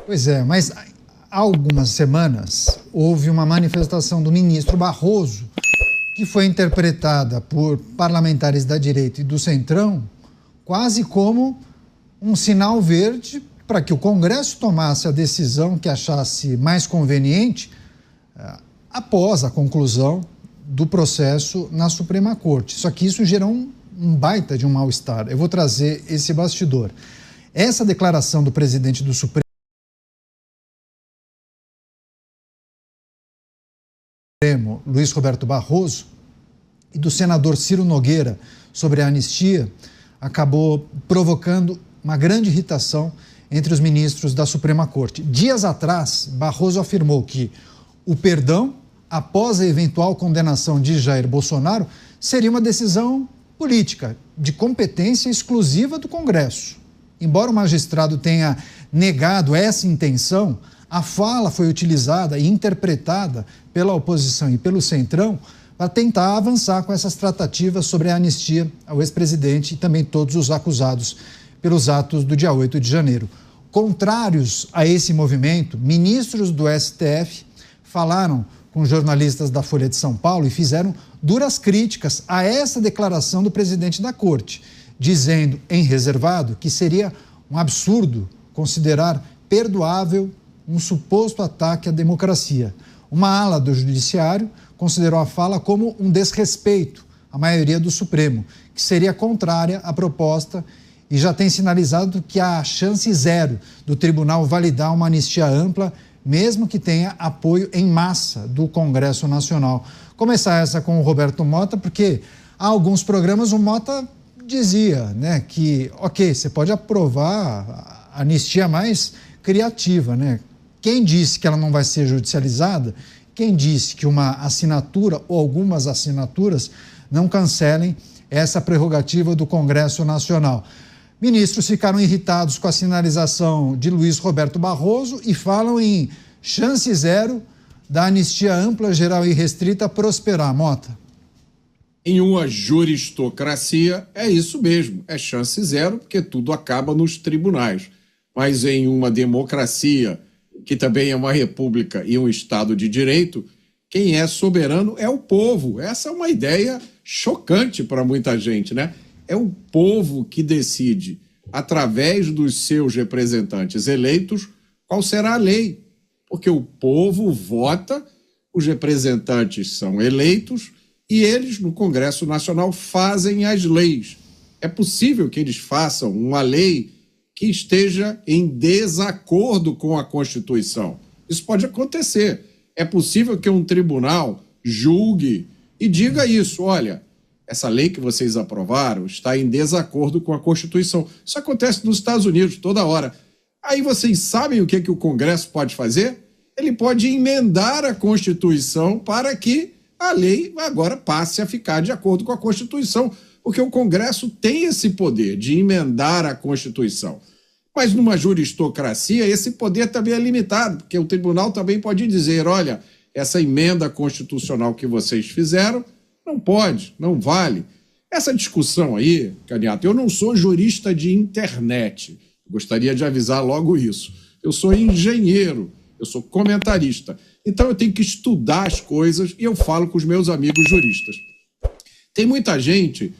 Pois é, mas há algumas semanas houve uma manifestação do ministro Barroso que foi interpretada por parlamentares da direita e do Centrão quase como um sinal verde para que o Congresso tomasse a decisão que achasse mais conveniente após a conclusão do processo na Suprema Corte. Só que isso gerou um baita de um mal-estar. Eu vou trazer esse bastidor. Essa declaração do presidente do Supremo, Luiz Roberto Barroso, e do senador Ciro Nogueira sobre a anistia, acabou provocando uma grande irritação entre os ministros da Suprema Corte. Dias atrás, Barroso afirmou que o perdão, após a eventual condenação de Jair Bolsonaro, seria uma decisão política, de competência exclusiva do Congresso. Embora o magistrado tenha negado essa intenção, a fala foi utilizada e interpretada pela oposição e pelo Centrão para tentar avançar com essas tratativas sobre a anistia ao ex-presidente e também todos os acusados pelos atos do dia 8 de janeiro. Contrários a esse movimento, ministros do STF falaram com jornalistas da Folha de São Paulo e fizeram duras críticas a essa declaração do presidente da Corte, dizendo em reservado que seria um absurdo considerar perdoável um suposto ataque à democracia. Uma ala do judiciário considerou a fala como um desrespeito à maioria do Supremo, que seria contrária à proposta e já tem sinalizado que há chance zero do tribunal validar uma anistia ampla, mesmo que tenha apoio em massa do Congresso Nacional. Começar essa com o Roberto Mota, porque há alguns programas o Mota dizia, né, que, ok, você pode aprovar a anistia mais criativa, né? Quem disse que ela não vai ser judicializada? Quem disse que uma assinatura ou algumas assinaturas não cancelem essa prerrogativa do Congresso Nacional? Ministros ficaram irritados com a sinalização de Luiz Roberto Barroso e falam em chance zero da anistia ampla, geral e restrita prosperar. Mota. Em uma juristocracia é isso mesmo, é chance zero, porque tudo acaba nos tribunais. Mas em uma democracia, que também é uma república e um Estado de direito, quem é soberano é o povo. Essa é uma ideia chocante para muita gente, né? É o povo que decide, através dos seus representantes eleitos, qual será a lei. Porque o povo vota, os representantes são eleitos e eles, no Congresso Nacional, fazem as leis. É possível que eles façam uma lei que esteja em desacordo com a Constituição. Isso pode acontecer. É possível que um tribunal julgue e diga isso, olha, essa lei que vocês aprovaram está em desacordo com a Constituição. Isso acontece nos Estados Unidos toda hora. Aí vocês sabem o que o Congresso pode fazer? Ele pode emendar a Constituição para que a lei agora passe a ficar de acordo com a Constituição, porque o Congresso tem esse poder de emendar a Constituição. Mas numa juristocracia, esse poder também é limitado, porque o tribunal também pode dizer, olha, essa emenda constitucional que vocês fizeram não pode, não vale. Essa discussão aí, Caniato, eu não sou jurista de internet, gostaria de avisar logo isso. Eu sou engenheiro, eu sou comentarista, então eu tenho que estudar as coisas e eu falo com os meus amigos juristas. Tem muita gente,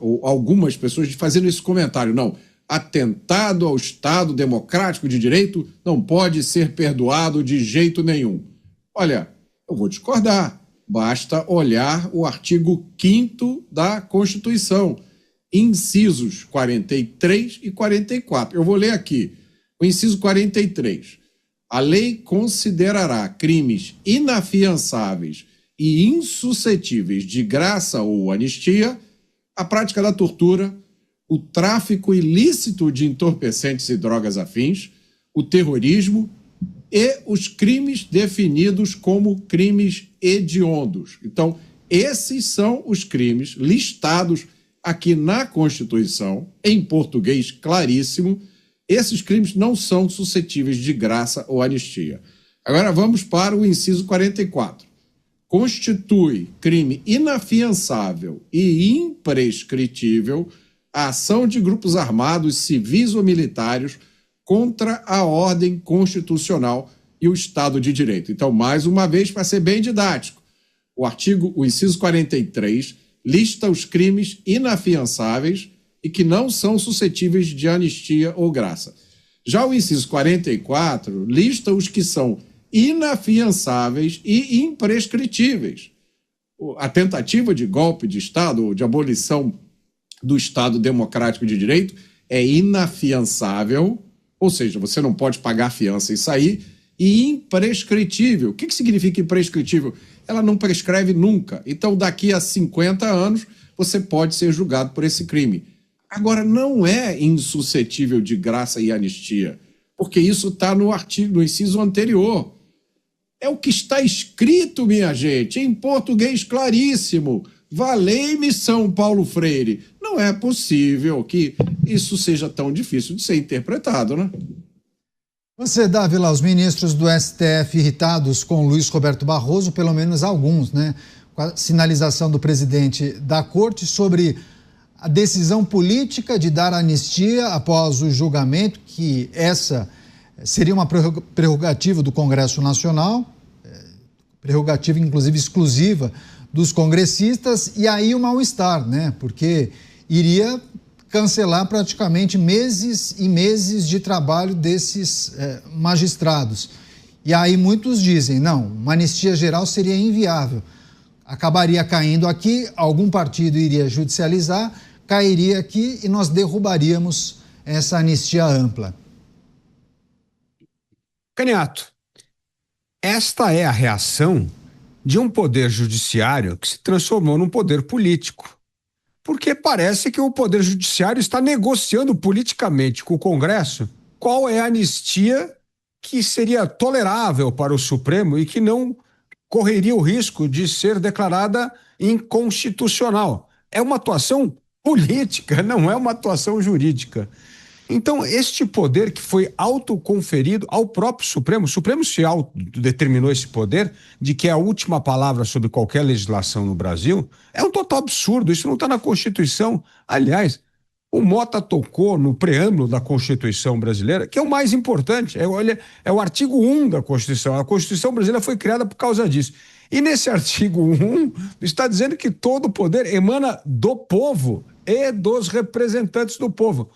ou algumas pessoas fazendo esse comentário, não, atentado ao Estado democrático de direito não pode ser perdoado de jeito nenhum. Olha, eu vou discordar. Basta olhar o artigo 5º da Constituição, incisos 43 e 44. Eu vou ler aqui. O inciso 43. A lei considerará crimes inafiançáveis e insuscetíveis de graça ou anistia a prática da tortura, o tráfico ilícito de entorpecentes e drogas afins, o terrorismo e os crimes definidos como crimes hediondos. Então, esses são os crimes listados aqui na Constituição, em português claríssimo. Esses crimes não são suscetíveis de graça ou anistia. Agora vamos para o inciso 44. Constitui crime inafiançável e imprescritível a ação de grupos armados, civis ou militares, contra a ordem constitucional e o Estado de Direito. Então, mais uma vez, para ser bem didático, o inciso 43 lista os crimes inafiançáveis e que não são suscetíveis de anistia ou graça. Já o inciso 44 lista os que são inafiançáveis e imprescritíveis. A tentativa de golpe de Estado ou de abolição do Estado democrático de direito é inafiançável, ou seja, você não pode pagar fiança e sair, e imprescritível. O que significa imprescritível? Ela não prescreve nunca. Então, daqui a 50 anos, você pode ser julgado por esse crime. Agora, não é insuscetível de graça e anistia, porque isso está no inciso anterior. É o que está escrito, minha gente, em português claríssimo. Valei-me São Paulo Freire. Não é possível que isso seja tão difícil de ser interpretado, né? Você, Dávila, os ministros do STF irritados com Luiz Roberto Barroso, pelo menos alguns, né? Com a sinalização do presidente da Corte sobre a decisão política de dar anistia após o julgamento, que essa seria uma prerrogativa do Congresso Nacional, prerrogativa inclusive exclusiva dos congressistas, e aí o mal-estar, né? Porque iria cancelar praticamente meses e meses de trabalho desses magistrados. E aí muitos dizem, não, uma anistia geral seria inviável. Acabaria caindo aqui, algum partido iria judicializar, cairia aqui e nós derrubaríamos essa anistia ampla. Caniato, esta é a reação de um poder judiciário que se transformou num poder político. Porque parece que o Poder Judiciário está negociando politicamente com o Congresso qual é a anistia que seria tolerável para o Supremo e que não correria o risco de ser declarada inconstitucional. É uma atuação política, não é uma atuação jurídica. Então, este poder que foi autoconferido ao próprio Supremo, o Supremo se autodeterminou esse poder de que é a última palavra sobre qualquer legislação no Brasil, é um total absurdo, isso não está na Constituição. Aliás, o Mota tocou no preâmbulo da Constituição brasileira, que é o mais importante, é o artigo 1 da Constituição. A Constituição brasileira foi criada por causa disso. E nesse artigo 1 está dizendo que todo o poder emana do povo e dos representantes do povo.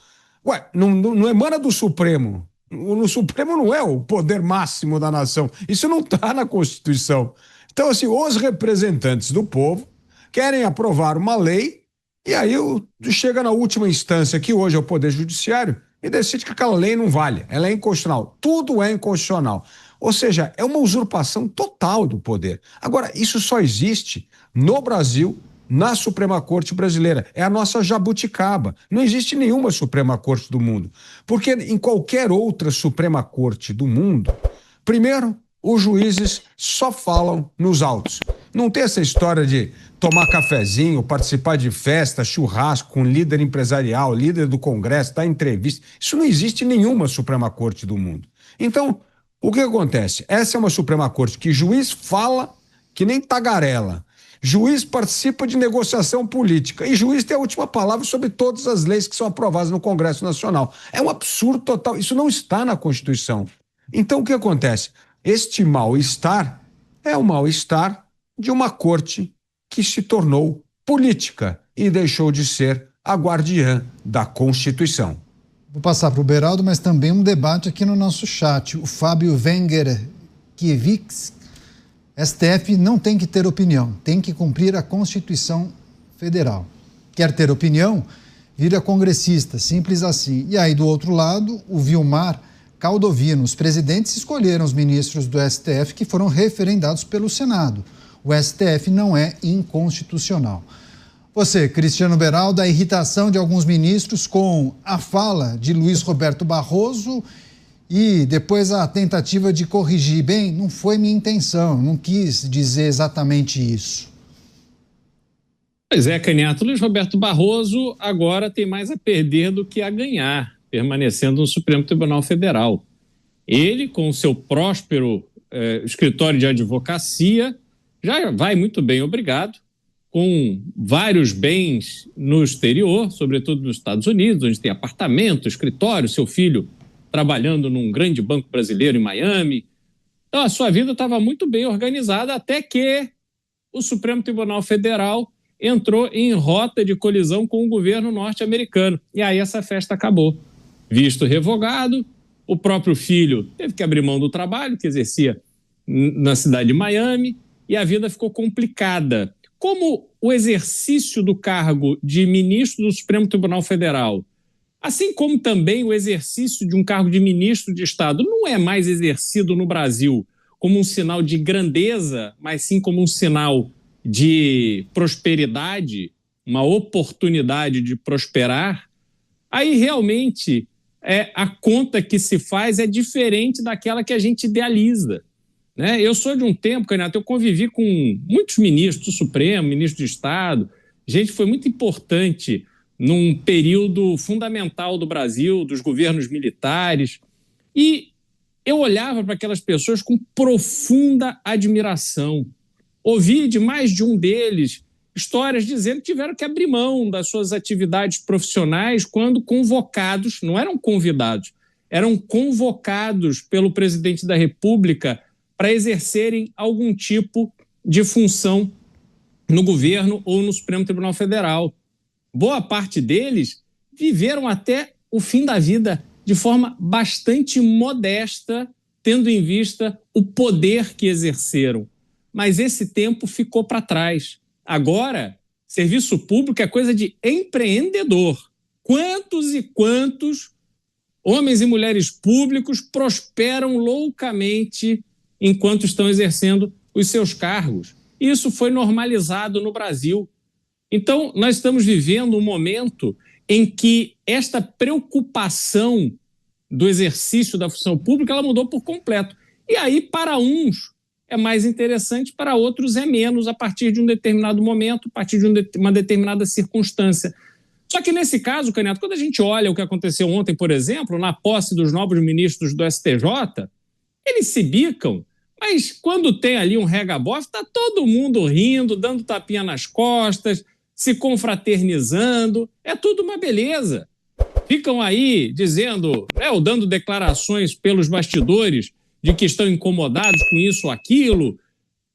Ué, não emana do Supremo. O Supremo não é o poder máximo da nação. Isso não está na Constituição. Então, assim, os representantes do povo querem aprovar uma lei e aí chega na última instância, que hoje é o Poder Judiciário, e decide que aquela lei não vale. Ela é inconstitucional. Tudo é inconstitucional. Ou seja, é uma usurpação total do poder. Agora, isso só existe no Brasil, na Suprema Corte brasileira. É a nossa jabuticaba. Não existe nenhuma Suprema Corte do mundo. Porque em qualquer outra Suprema Corte do mundo, primeiro, os juízes só falam nos autos. Não tem essa história de tomar cafezinho, participar de festa, churrasco com líder empresarial, líder do Congresso, dar entrevista. Isso não existe em nenhuma Suprema Corte do mundo. Então, o que acontece? Essa é uma Suprema Corte que juiz fala que nem tagarela. Juiz participa de negociação política e juiz tem a última palavra sobre todas as leis que são aprovadas no Congresso Nacional. É um absurdo total. Isso não está na Constituição. Então, o que acontece? Este mal-estar é o mal-estar de uma corte que se tornou política e deixou de ser a guardiã da Constituição. Vou passar para o Beraldo, mas também um debate aqui no nosso chat. O Fábio Wenger Kiewicz, STF não tem que ter opinião, tem que cumprir a Constituição Federal. Quer ter opinião? Vira congressista, simples assim. E aí, do outro lado, o Vilmar Caldovino. Os presidentes escolheram os ministros do STF que foram referendados pelo Senado. O STF não é inconstitucional. Você, Cristiano Beraldo, a irritação de alguns ministros com a fala de Luiz Roberto Barroso e depois a tentativa de corrigir. Bem, não foi minha intenção, não quis dizer exatamente isso. Pois é, Caniato, Luiz Roberto Barroso agora tem mais a perder do que a ganhar, permanecendo no Supremo Tribunal Federal. Ele, com o seu próspero escritório de advocacia, já vai muito bem, obrigado, com vários bens no exterior, sobretudo nos Estados Unidos, onde tem apartamento, escritório, seu filho trabalhando num grande banco brasileiro em Miami. Então, a sua vida estava muito bem organizada até que o Supremo Tribunal Federal entrou em rota de colisão com o governo norte-americano. E aí essa festa acabou. Visto revogado, o próprio filho teve que abrir mão do trabalho que exercia na cidade de Miami e a vida ficou complicada. Como o exercício do cargo de ministro do Supremo Tribunal Federal, assim como também o exercício de um cargo de ministro de Estado, não é mais exercido no Brasil como um sinal de grandeza, mas sim como um sinal de prosperidade, uma oportunidade de prosperar, aí realmente a conta que se faz é diferente daquela que a gente idealiza. Né? Eu sou de um tempo, Renato, eu convivi com muitos ministros do Supremo, ministro de Estado, gente que foi muito importante num período fundamental do Brasil, dos governos militares, e eu olhava para aquelas pessoas com profunda admiração. Ouvi de mais de um deles histórias dizendo que tiveram que abrir mão das suas atividades profissionais quando convocados, não eram convidados, eram convocados pelo presidente da República para exercerem algum tipo de função no governo ou no Supremo Tribunal Federal. Boa parte deles viveram até o fim da vida de forma bastante modesta, tendo em vista o poder que exerceram. Mas esse tempo ficou para trás. Agora, serviço público é coisa de empreendedor. Quantos e quantos homens e mulheres públicos prosperam loucamente enquanto estão exercendo os seus cargos? Isso foi normalizado no Brasil. Então, nós estamos vivendo um momento em que esta preocupação do exercício da função pública ela mudou por completo. E aí, para uns, é mais interessante, para outros é menos, a partir de um determinado momento, a partir de uma determinada circunstância. Só que nesse caso, Canhoto, quando a gente olha o que aconteceu ontem, por exemplo, na posse dos novos ministros do STJ, eles se bicam, mas quando tem ali um rega-bofe, está todo mundo rindo, dando tapinha nas costas, se confraternizando, é tudo uma beleza. Ficam aí dizendo, ou dando declarações pelos bastidores de que estão incomodados com isso ou aquilo,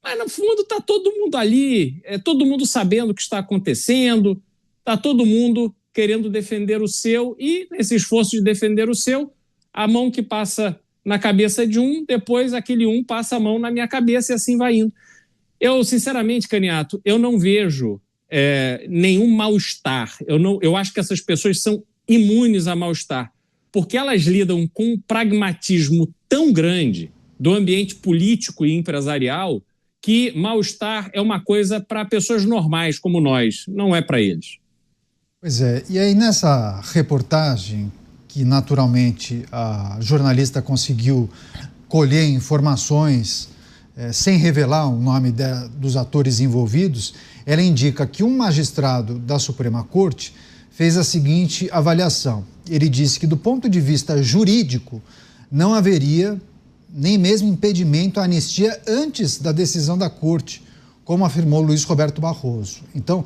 mas no fundo está todo mundo ali, todo mundo sabendo o que está acontecendo, está todo mundo querendo defender o seu e, nesse esforço de defender o seu, a mão que passa na cabeça de um, depois aquele um passa a mão na minha cabeça e assim vai indo. Eu, sinceramente, Caniato, eu não vejo nenhum mal-estar. Eu acho que essas pessoas são imunes a mal-estar, porque elas lidam com um pragmatismo tão grande do ambiente político e empresarial que mal-estar é uma coisa para pessoas normais como nós, não é para eles. Pois é, e aí nessa reportagem, que naturalmente a jornalista conseguiu colher informações sem revelar o nome dos atores envolvidos, ela indica que um magistrado da Suprema Corte fez a seguinte avaliação. Ele disse que, do ponto de vista jurídico, não haveria nem mesmo impedimento à anistia antes da decisão da Corte, como afirmou Luiz Roberto Barroso. Então,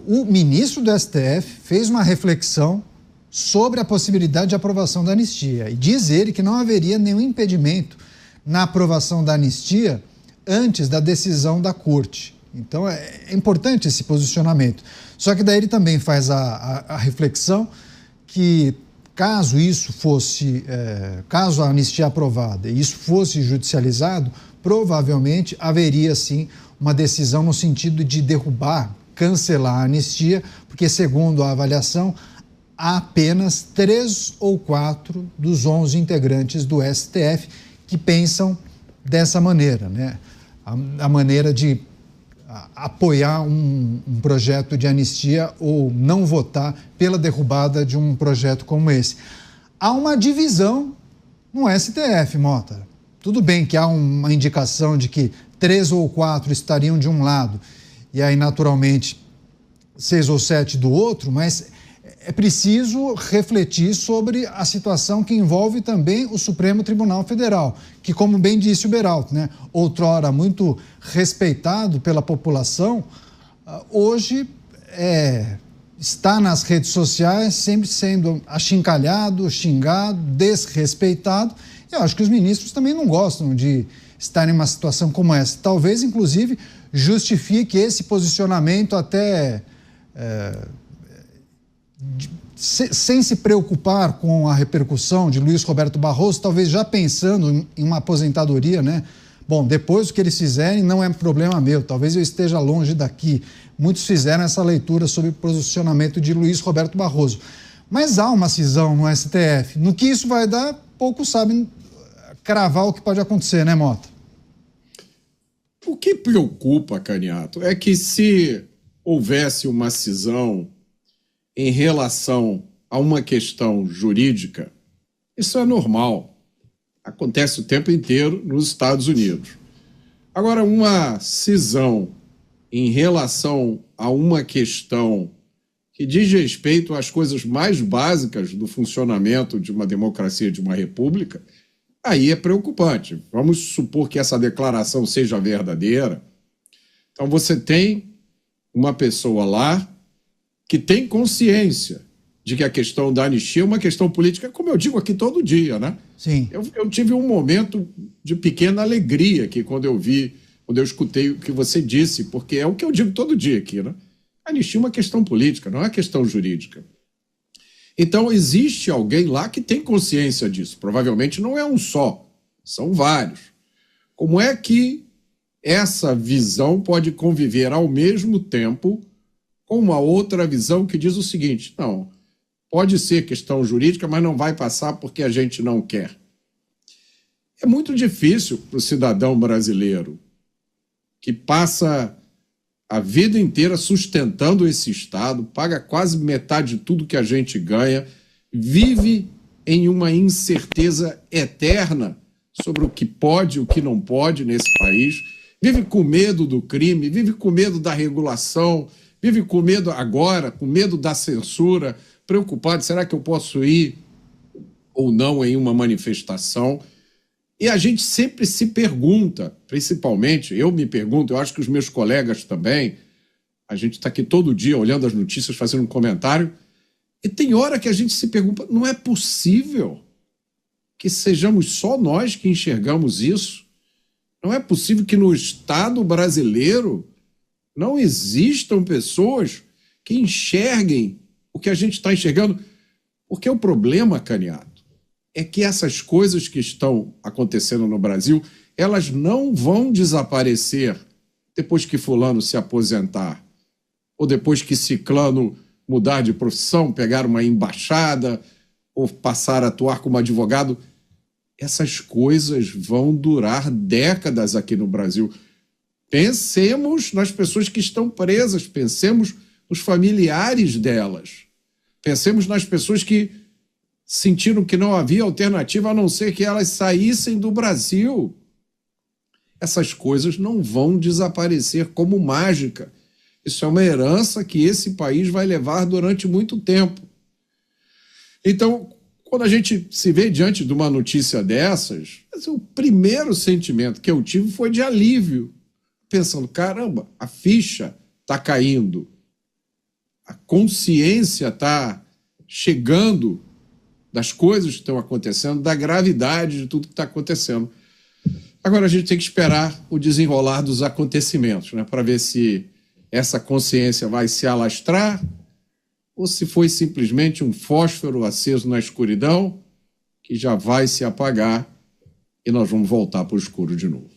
o ministro do STF fez uma reflexão sobre a possibilidade de aprovação da anistia e diz ele que não haveria nenhum impedimento na aprovação da anistia antes da decisão da Corte. Então, é importante esse posicionamento. Só que daí ele também faz a reflexão que, caso isso fosse, caso a anistia aprovada e isso fosse judicializado, provavelmente haveria, sim, uma decisão no sentido de derrubar, cancelar a anistia, porque, segundo a avaliação, há apenas 3 ou 4 dos 11 integrantes do STF que pensam dessa maneira, né? A maneira de apoiar um projeto de anistia ou não votar pela derrubada de um projeto como esse. Há uma divisão no STF, Mota. Tudo bem que há uma indicação de que 3 ou 4 estariam de um lado e aí, naturalmente, 6 ou 7 do outro, mas é preciso refletir sobre a situação que envolve também o Supremo Tribunal Federal, que, como bem disse o Beraldo, né, outrora muito respeitado pela população, hoje está nas redes sociais sempre sendo achincalhado, xingado, desrespeitado. Eu acho que os ministros também não gostam de estar em uma situação como essa. Talvez, inclusive, justifique esse posicionamento até sem se preocupar com a repercussão de Luiz Roberto Barroso, talvez já pensando em uma aposentadoria, né? Bom, depois do que eles fizerem não é problema meu, talvez eu esteja longe daqui. Muitos fizeram essa leitura sobre o posicionamento de Luiz Roberto Barroso. Mas há uma cisão no STF. No que isso vai dar, poucos sabem cravar o que pode acontecer, né, Mota? O que preocupa, Caniato, é que se houvesse uma cisão em relação a uma questão jurídica, isso é normal. Acontece o tempo inteiro nos Estados Unidos. Agora, uma cisão em relação a uma questão que diz respeito às coisas mais básicas do funcionamento de uma democracia, de uma república, aí é preocupante. Vamos supor que essa declaração seja verdadeira. Então, você tem uma pessoa lá que tem consciência de que a questão da anistia é uma questão política, como eu digo aqui todo dia, né? Sim. Eu tive um momento de pequena alegria aqui quando eu escutei o que você disse, porque é o que eu digo todo dia aqui, né? A anistia é uma questão política, não é uma questão jurídica. Então, existe alguém lá que tem consciência disso. Provavelmente não é um só, são vários. Como é que essa visão pode conviver ao mesmo tempo com uma outra visão que diz o seguinte: não, pode ser questão jurídica, mas não vai passar porque a gente não quer. É muito difícil para o cidadão brasileiro que passa a vida inteira sustentando esse Estado, paga quase metade de tudo que a gente ganha, vive em uma incerteza eterna sobre o que pode e o que não pode nesse país, vive com medo do crime, vive com medo da regulação, vive com medo agora, com medo da censura, preocupado, será que eu posso ir ou não em uma manifestação? E a gente sempre se pergunta, principalmente, eu me pergunto, eu acho que os meus colegas também, a gente está aqui todo dia olhando as notícias, fazendo um comentário, e tem hora que a gente se pergunta, não é possível que sejamos só nós que enxergamos isso? Não é possível que no Estado brasileiro não existam pessoas que enxerguem o que a gente está enxergando? Porque o problema, Caniato, é que essas coisas que estão acontecendo no Brasil, elas não vão desaparecer depois que fulano se aposentar, ou depois que ciclano mudar de profissão, pegar uma embaixada, ou passar a atuar como advogado. Essas coisas vão durar décadas aqui no Brasil. Pensemos nas pessoas que estão presas, pensemos nos familiares delas, pensemos nas pessoas que sentiram que não havia alternativa a não ser que elas saíssem do Brasil. Essas coisas não vão desaparecer como mágica. Isso é uma herança que esse país vai levar durante muito tempo. Então, quando a gente se vê diante de uma notícia dessas, o primeiro sentimento que eu tive foi de alívio, pensando, caramba, a ficha está caindo, a consciência está chegando das coisas que estão acontecendo, da gravidade de tudo que está acontecendo. Agora a gente tem que esperar o desenrolar dos acontecimentos, né, para ver se essa consciência vai se alastrar ou se foi simplesmente um fósforo aceso na escuridão que já vai se apagar e nós vamos voltar para o escuro de novo.